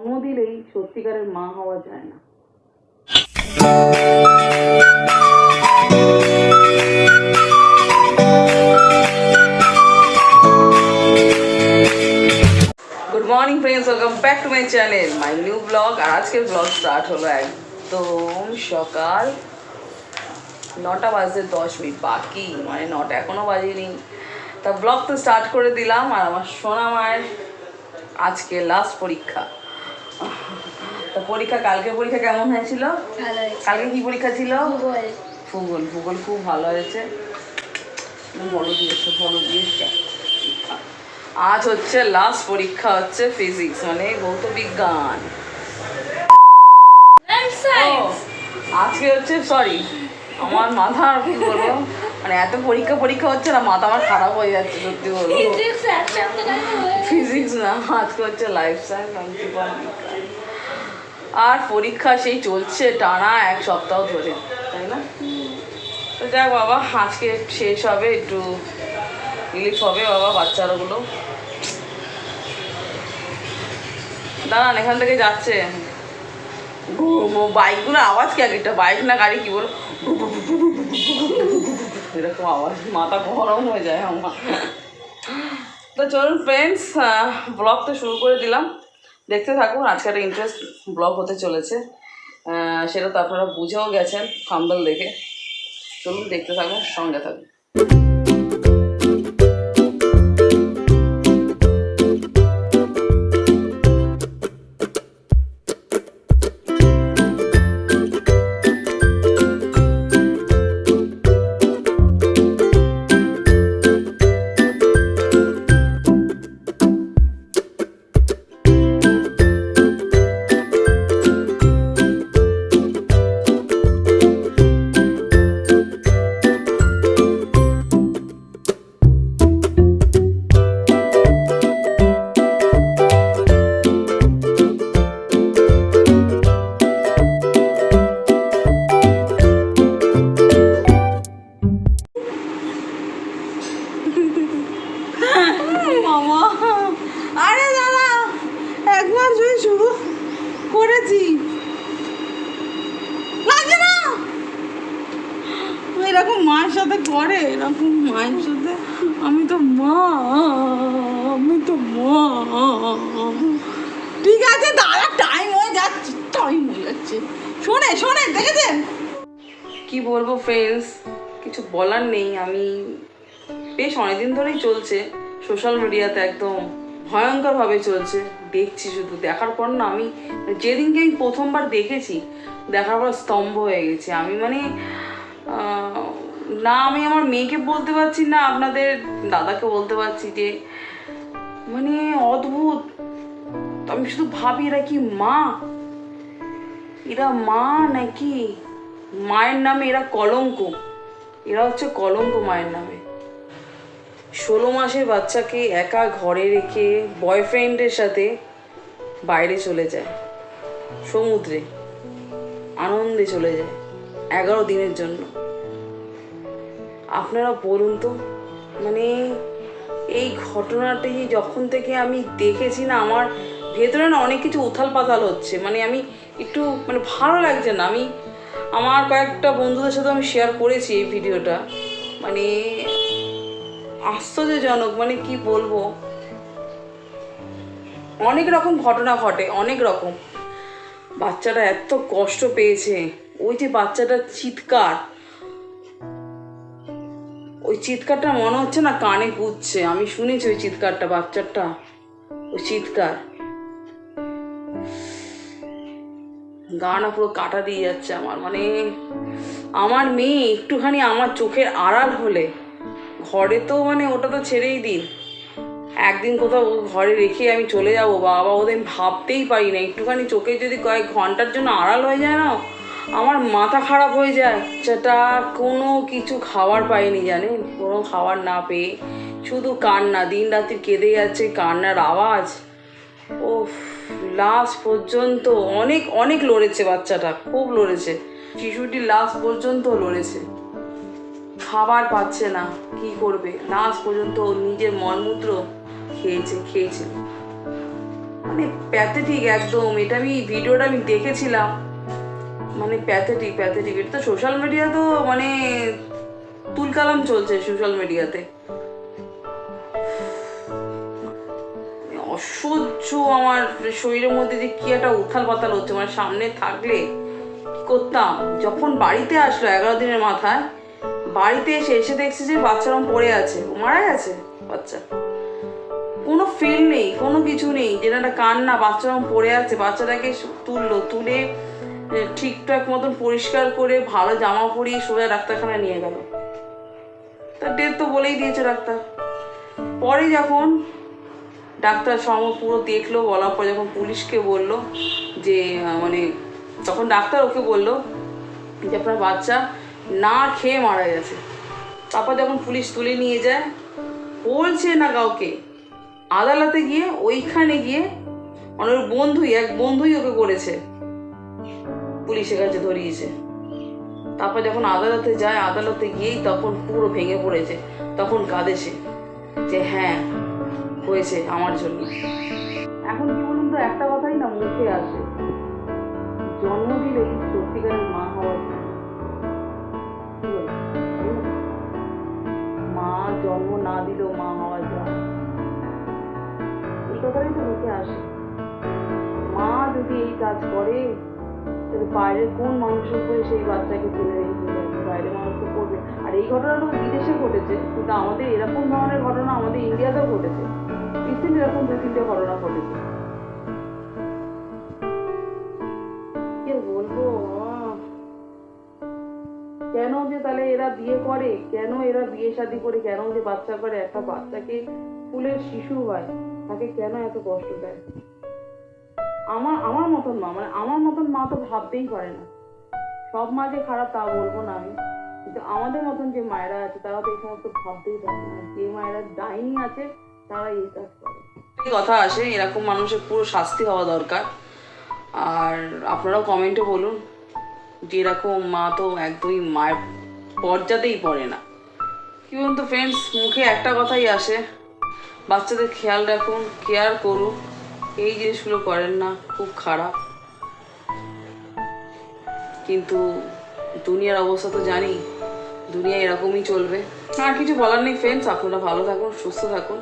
জন্ম দিলেই সত্যিকারের মা হওয়া যায় না। Good morning friends, welcome back to my channel, my new blog. আর আজকের ব্লগ স্টার্ট হলো একদম সকাল 9টা বাজতে 10 মিনিট বাকি, মানে 9টা এখনও বাজেনি। তা ব্লগ তো স্টার্ট করে দিলাম। আর আমার সোনা মায়ের আজকে লাস্ট পরীক্ষা। তা পরীক্ষা, কালকে পরীক্ষা কেমন হয়েছিল? কালকে কি পরীক্ষা ছিল? ভূগোল। ভূগোল খুব ভালো হয়েছে, ভালো দিয়েছে। আজ হচ্ছে লাস্ট পরীক্ষা, হচ্ছে ফিজিক্স মানে ভৌত বিজ্ঞান। আজকে হচ্ছে সরি আমার মাথা আর কি বলবো, মানে এত পরীক্ষা হচ্ছে না, মাথা আমার খারাপ হয়ে যাচ্ছে সত্যি বলবো। ফিজিক্স না, আজকে হচ্ছে লাইফ সায়েন্স। আর পরীক্ষা সেই চলছে টানা 1 সপ্তাহ ধরে, তাই না? তো যাক বাবা, আজকে শেষ হবে, একটু রিলিফ হবে বাবা। বাচ্চারাগুলো দাঁড়ান, এখান থেকে যাচ্ছে বাইকগুলো আওয়াজ কি, একটা বাইক না গাড়ি কি বলো, এরকম আওয়াজ, মাথা গরম হয়ে যায় আমার। তো চলুন ফ্রেন্ডস, ব্লগ তো শুরু করে দিলাম, দেখতে থাকুন। আজকে একটা ইন্টারেস্ট ব্লগ হতে চলেছে, সেটা তো আপনারা বুঝেও গেছেন থাম্বনেল দেখে। চলুন দেখতে থাকুন, সঙ্গে থাকুন। আরে দাদা, একবার যদি শুরু করেছি লাগে না, এরকম মায়ের সাথে করে, এরকম মায়ের সাথে। আমি তো মা, ঠিক আছে দাদা, টাইম হয়ে যাচ্ছে। শোনে দেখেছেন কি বলবো ফ্রেন্ডস, কিছু বলার নেই। আমি বেশ অনেকদিন ধরেই চলছে সোশ্যাল মিডিয়াতে, একদম ভয়ঙ্করভাবে চলছে। দেখছি শুধু, দেখার পর না আমি যেদিনকে আমি প্রথমবার দেখেছি, দেখার পর স্তম্ভ হয়ে গেছি আমি। মানে না আমি আমার মেয়েকে বলতে পারছি, না আপনাদের দাদাকে বলতে পারছি যে মানে অদ্ভুত। আমি শুধু ভাবি এরা কি মা, এরা মা নাকি মায়ের নামে এরা কলঙ্ক। এরা হচ্ছে কলঙ্ক মায়ের নামে। 16 মাসের বাচ্চাকে একা ঘরে রেখে বয়ফ্রেন্ডের সাথে বাইরে চলে যায়, সমুদ্রে আনন্দে চলে যায় 11 দিনের জন্য। আপনারা বলুন তো, মানে এই ঘটনাটি যখন থেকে আমি দেখেছি না, আমার ভেতরে না অনেক কিছু উথাল পাতাল হচ্ছে। মানে আমি একটু মানে ভালো লাগছে না। আমি আমার কয়েকটা বন্ধুদের সাথে আমি শেয়ার করেছি এই ভিডিওটা। মানে আশ্চর্যজনক, মানে কি বলবো, অনেক রকম ঘটনা ঘটে, অনেক রকম। বাচ্চাটা এত কষ্ট পেয়েছে, ওই যে বাচ্চাটার চিৎকার, ওই চিৎকারটা মনে হচ্ছে না কানে গুজছে। আমি শুনেছি ওই চিৎকারটা, বাচ্চাটা ওই চিৎকার, গা না পুরো কাটা দিয়ে যাচ্ছে আমার। মানে আমার মেয়ে একটুখানি আমার চোখের আড়াল হলে, ঘরে তো মানে ওটা তো ছেড়েই দিন, একদিন কোথাও ঘরে রেখে আমি চলে যাবো, বাবা ওদের আমি ভাবতেই পারি না। একটুখানি চোখে যদি কয়েক ঘন্টার জন্য আড়াল হয়ে যায় না, আমার মাথা খারাপ হয়ে যায়। সেটা কোনো কিছু খাবার পাইনি জানেন, কোনো খাবার না পেয়ে শুধু কান্না, দিন রাত্রি কেঁদে যাচ্ছে, কান্নার আওয়াজ। ও লাস্ট পর্যন্ত অনেক লড়েছে বাচ্চাটা, খুব লড়েছে। শিশুটি লাস্ট পর্যন্ত লড়েছে, খাবার পাচ্ছে না, কি করবে, লাস্ট পর্যন্ত নিজের মলমূত্র খেয়েছে। মানে প্যাথেটিক একদম। এটা ভিডিওটা আমি দেখেছিলাম, মানে প্যাথেটিক। এটা তো সোশ্যাল মিডিয়া তো মানে তুলকালাম চলছে সোশ্যাল মিডিয়াতে। অসহ্য আমার শরীরের মধ্যে যে কি একটা উথাল পাতাল হচ্ছে, মানে সামনে থাকলে কি করতাম। যখন বাড়িতে আসলো 11 দিনের মাথায়, বাড়িতে এসে দেখছি যে বাচ্চারা পড়ে আছে, মারা গেছে বাচ্চা। কোনো ফিল নেই, কোনো কিছু নেই, যেটা একটা কান্না, বাচ্চারা পড়ে আছে। বাচ্চাটাকে তুলে ঠিকঠাক মতন পরিষ্কার করে ভালো জামা পরিয়ে সোজা ডাক্তারখানায় নিয়ে গেল। তার ডেট তো বলেই দিয়েছে ডাক্তার। পরে যখন ডাক্তার পুরো দেখলো, বলার পর যখন পুলিশকে বললো যে মানে তখন ডাক্তার ওকে বললো যে আপনার বাচ্চা না খেয়ে মারা গেছে। তারপর যখন পুলিশ তুলে নিয়ে যায়, বলছে না কাউকে, আদালতে গিয়ে ওইখানে গিয়ে মানে ওর এক বন্ধুই ওকে করেছে, পুলিশের কাছে ধরিয়েছে। তারপর যখন আদালতে যায়, আদালতে গিয়েই তখন পুরো ভেঙে পড়েছে, তখন কাঁদেছে যে হ্যাঁ হয়েছে আমার জন্য। এখন কি বলুন তো, একটা কথাই না মুখে আসে, জন্ম দিলেই সত্যিকারের মা হওয়ার, মা জন্ম না দিলেও মা হওয়া যায়, এই কথাটাই তো মুখে আসে। মা যদি এই কাজ করে, তাহলে বাইরের কোন মানুষের উপরে সেই বাচ্চাকে ফেলে রেখে যাবে? বাইরের মানুষ তো করবে। আর এই ঘটনাটা বিদেশে ঘটেছে, কিন্তু আমাদের এরকম ধরনের ঘটনা আমাদের ইন্ডিয়াতেও ঘটেছে। রিসেন্ট এরকম 2-3টে ঘটনা ঘটেছে। কি বলবো, কেন যে তাহলে এরা বিয়ে করে, কেন এরা বিয়ে শাদী করে, কেন যে বাচ্চা করে, একটা বাচ্চাকে ফুলের শিশু হয়, তাকে কেন এত কষ্ট দেয়? আমার মতন মা, মানে আমার মতন মা তো ভাবতেই পারে না। সব মা যে খারাপ তা বলবো না আমি, কিন্তু আমাদের মতন যে মায়েরা আছে তারা তো এই সমস্ত ভাবতেই পারে না। যে মায়েরা ডাইনি আছে তারা এই কাজ করে। কথা আসে, এরকম মানুষের পুরো শাস্তি হওয়া দরকার। আর আপনারাও কমেন্টে বলুন যে এরকম মা তো একদমই মায়ের পর্যাতেই পড়ে না। কি বলুন তো ফ্রেন্ডস, মুখে একটা কথাই আসে, বাচ্চাদের খেয়াল রাখুন, কেয়ার করুন। এই জিনিসগুলো করেন না, খুব খারাপ। কিন্তু দুনিয়ার অবস্থা তো জানি, দুনিয়া এরকমই চলবে। আর কিছু বলার নেই ফ্রেন্ডস, আপনারা ভালো থাকুন, সুস্থ থাকুন।